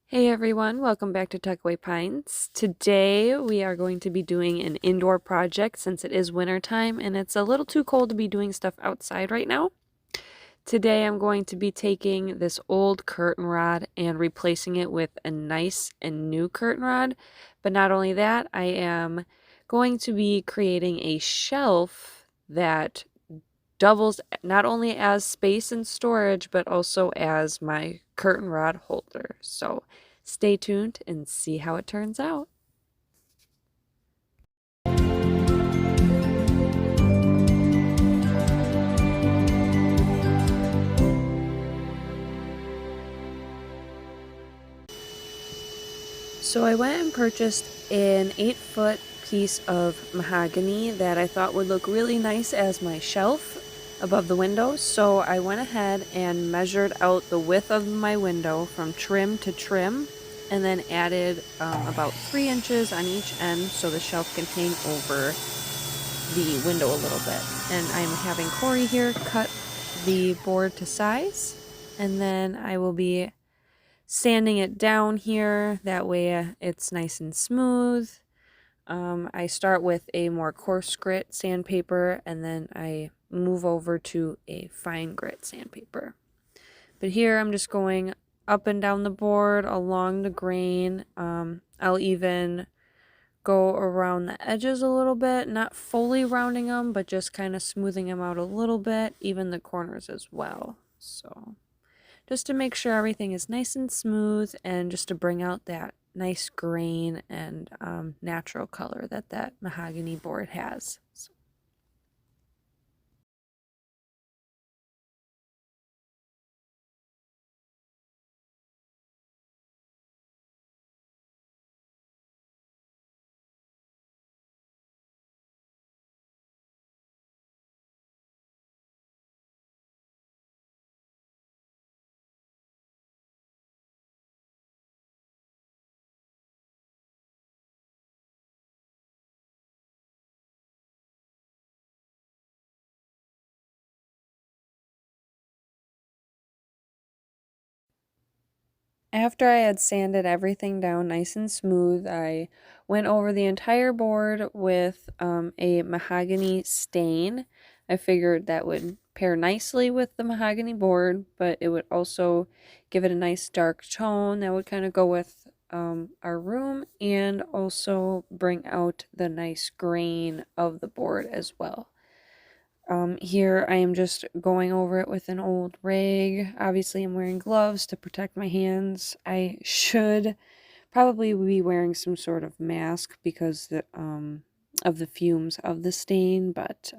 Hey everyone, welcome back to Tuckaway Pines. Today we are going to be doing an indoor project since it is winter time and it's a little too cold to be doing stuff outside right now. Today I'm going to be taking this old curtain rod and replacing it with a nice and new curtain rod. But not only that, I am going to be creating a shelf that doubles not only as space and storage, but also as my curtain rod holder. So stay tuned and see how it turns out. So I went and purchased an 8-foot piece of mahogany that I thought would look really nice as my shelf above the window. So I went ahead and measured out the width of my window from trim to trim and then added about 3 inches on each end so the shelf can hang over the window a little bit. And I'm having Corey here cut the board to size, and then I will be sanding it down here. That way it's nice and smooth. I start with a more coarse grit sandpaper and then I move over to a fine grit sandpaper. But here I'm just going up and down the board along the grain. I'll even go around the edges a little bit, not fully rounding them, but just kind of smoothing them out a little bit, even the corners as well. So just to make sure everything is nice and smooth and just to bring out that nice grain and natural color that that mahogany board has. So. After I had sanded everything down nice and smooth, I went over the entire board with a mahogany stain. I figured that would pair nicely with the mahogany board, but it would also give it a nice dark tone that would kind of go with our room and also bring out the nice grain of the board as well. Here I am just going over it with an old rag. Obviously, I'm wearing gloves to protect my hands. I should probably be wearing some sort of mask because of the fumes of the stain, but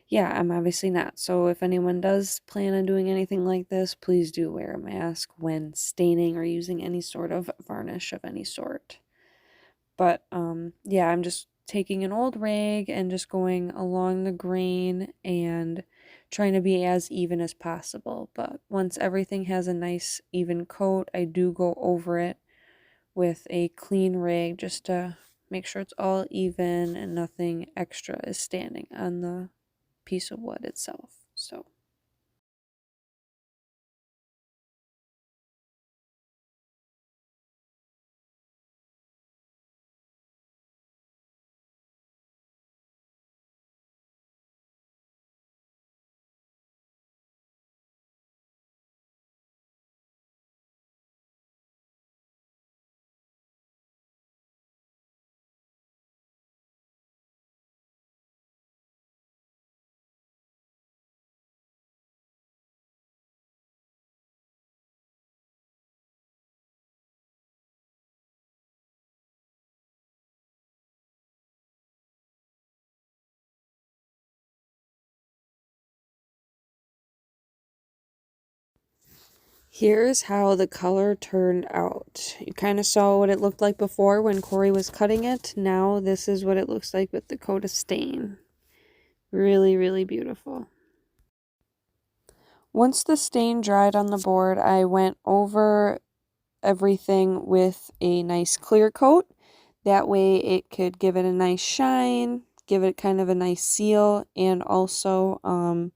yeah, I'm obviously not. So if anyone does plan on doing anything like this, please do wear a mask when staining or using any sort of varnish of any sort. But yeah, I'm just taking an old rag and just going along the grain and trying to be as even as possible. But once everything has a nice even coat, I do go over it with a clean rag just to make sure it's all even and nothing extra is standing on the piece of wood itself. So here's how the color turned out. You kind of saw what it looked like before when Corey was cutting it. Now this is what it looks like with the coat of stain. Really, really beautiful. Once the stain dried on the board, I went over everything with a nice clear coat. That way it could give it a nice shine, give it kind of a nice seal, and also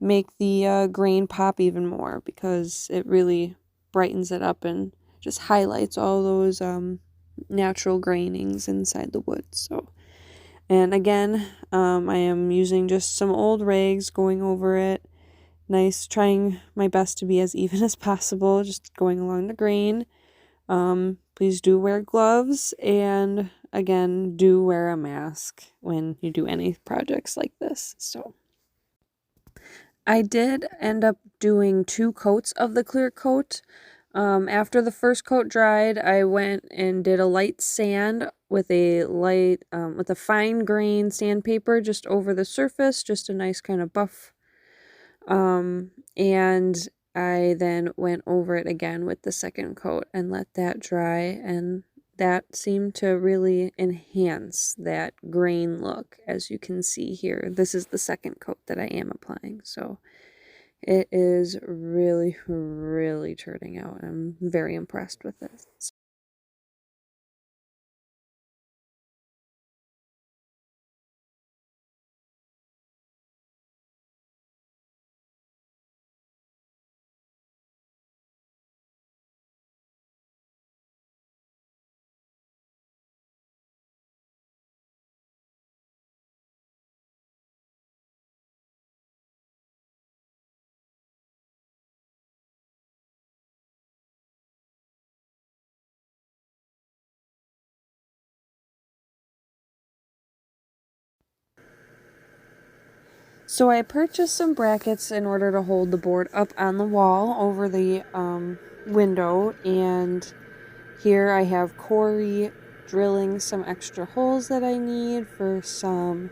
make the grain pop even more because it really brightens it up and just highlights all those natural grainings inside the wood. So, and again, I am using just some old rags, going over it. Nice, trying my best to be as even as possible, just going along the grain. Please do wear gloves, and again, do wear a mask when you do any projects like this. So I did end up doing 2 coats of the clear coat. After the first coat dried, I went and did a light sand with a fine grain sandpaper just over the surface, just a nice kind of buff. And I then went over it again with the second coat and let that dry, and that seemed to really enhance that grain look, as you can see here. This is the second coat that I am applying, so it is really, really turning out. I'm very impressed with this. So I purchased some brackets in order to hold the board up on the wall over the window, and here I have Corey drilling some extra holes that I need for some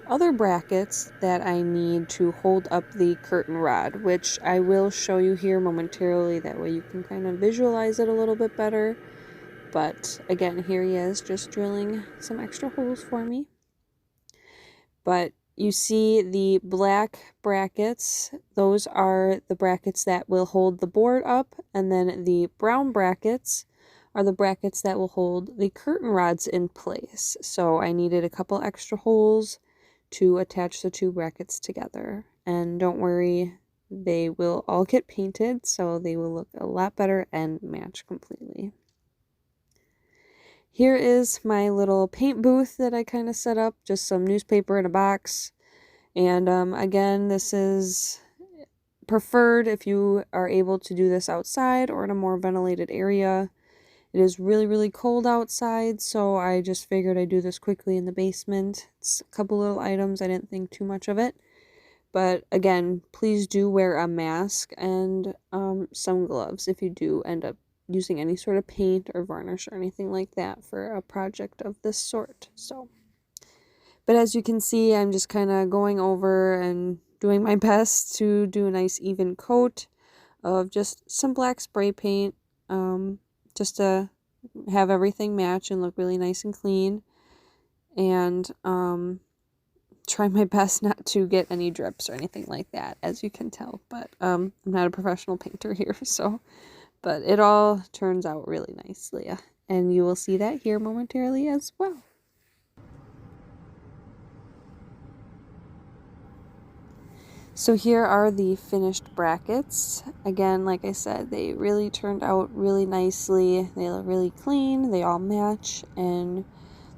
other brackets that I need to hold up the curtain rod, which I will show you here momentarily. That way you can kind of visualize it a little bit better. But again, here he is just drilling some extra holes for me. But you see the black brackets, those are the brackets that will hold the board up, and then the brown brackets are the brackets that will hold the curtain rods in place. So I needed a couple extra holes to attach the 2 brackets together. And don't worry, they will all get painted, so they will look a lot better and match completely. Here is my little paint booth that I kind of set up, just some newspaper in a box. And again, this is preferred if you are able to do this outside or in a more ventilated area. It is really, really cold outside, so I just figured I'd do this quickly in the basement. It's a couple little items, I didn't think too much of it. But again, please do wear a mask and some gloves if you do end up using any sort of paint or varnish or anything like that for a project of this sort. But as you can see, I'm just kind of going over and doing my best to do a nice even coat of just some black spray paint, just to have everything match and look really nice and clean, and try my best not to get any drips or anything like that, as you can tell. But I'm not a professional painter here, so... But it all turns out really nicely, and you will see that here momentarily as well. So here are the finished brackets. Again, like I said, they really turned out really nicely. They look really clean, they all match, and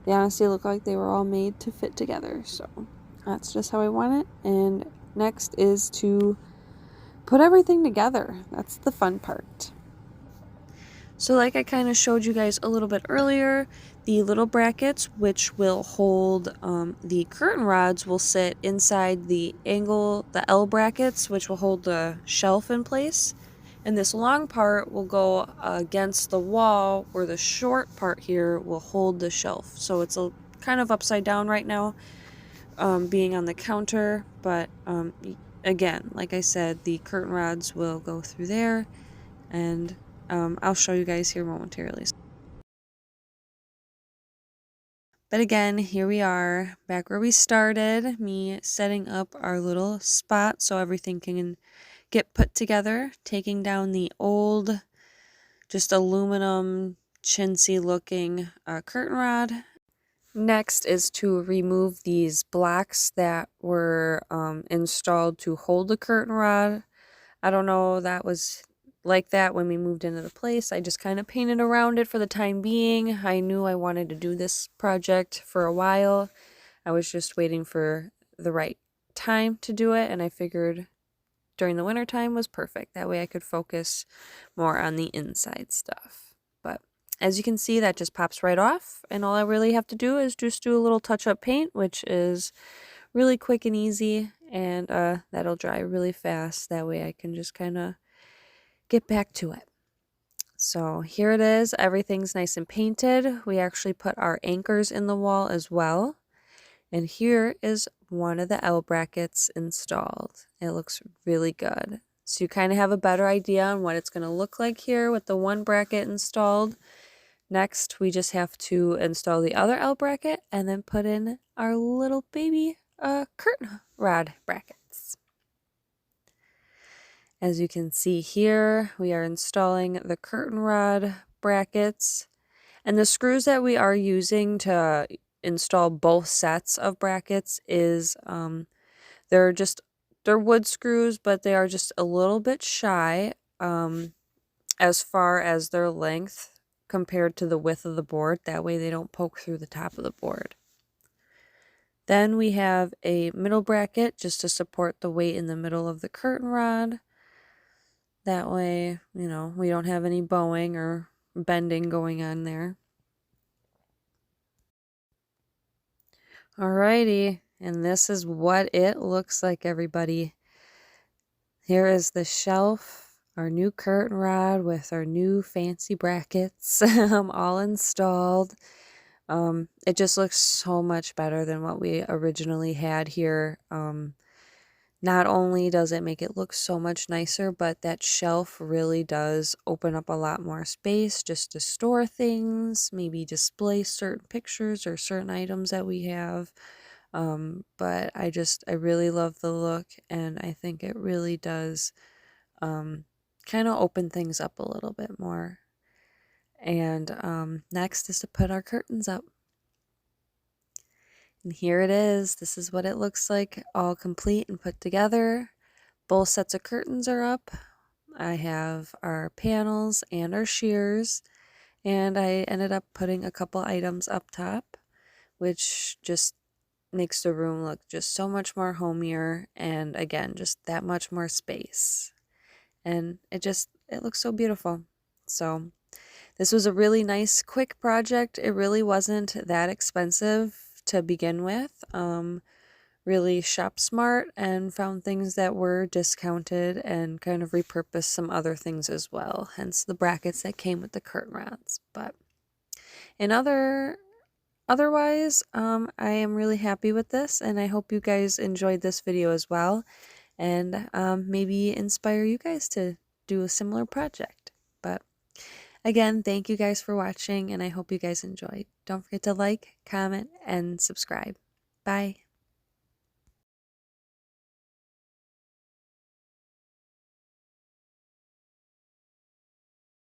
they honestly look like they were all made to fit together. So that's just how I want it. And next is to put everything together. That's the fun part. So like I kind of showed you guys a little bit earlier, the little brackets which will hold the curtain rods will sit inside the L brackets, which will hold the shelf in place. And this long part will go against the wall, where the short part here will hold the shelf. So it's a kind of upside down right now, being on the counter. But again, like I said, the curtain rods will go through there, and I'll show you guys here momentarily. But again, here we are, back where we started, me setting up our little spot so everything can get put together, taking down the old, just aluminum, chintzy looking curtain rod. Next is to remove these blocks that were installed to hold the curtain rod. I don't know, that was like that when we moved into the place. I just kind of painted around it for the time being. I knew I wanted to do this project for a while. I was just waiting for the right time to do it, and I figured during the winter time was perfect. That way I could focus more on the inside stuff. But as you can see, that just pops right off, and all I really have to do is just do a little touch-up paint, which is really quick and easy, and that'll dry really fast. That way I can just kind of get back to it. So here it is. Everything's nice and painted. We actually put our anchors in the wall as well. And here is one of the L brackets installed. It looks really good. So you kind of have a better idea on what it's going to look like here with the one bracket installed. Next, we just have to install the other L bracket and then put in our little baby curtain rod brackets. As you can see here, we are installing the curtain rod brackets. And the screws that we are using to install both sets of brackets is, they're wood screws, but they are just a little bit shy as far as their length compared to the width of the board. That way they don't poke through the top of the board. Then we have a middle bracket just to support the weight in the middle of the curtain rod. That way, you know, we don't have any bowing or bending going on there. Alrighty, and this is what it looks like, everybody. Here is the shelf, our new curtain rod with our new fancy brackets all installed. It just looks so much better than what we originally had here. Not only does it make it look so much nicer, but that shelf really does open up a lot more space just to store things, maybe display certain pictures or certain items that we have. But I really love the look, and I think it really does kind of open things up a little bit more. And next is to put our curtains up. And here it is. This is what it looks like, all complete and put together. Both sets of curtains are up. I have our panels and our shears, and I ended up putting a couple items up top, which just makes the room look just so much more homier, and again, just that much more space. And it looks so beautiful. So this was a really nice, quick project. It really wasn't that expensive to begin with. Really shop smart and found things that were discounted and kind of repurposed some other things as well, hence the brackets that came with the curtain rods. But otherwise, I am really happy with this, and I hope you guys enjoyed this video as well, and maybe inspire you guys to do a similar project. But again, thank you guys for watching, and I hope you guys enjoyed. Don't forget to like, comment, and subscribe. Bye.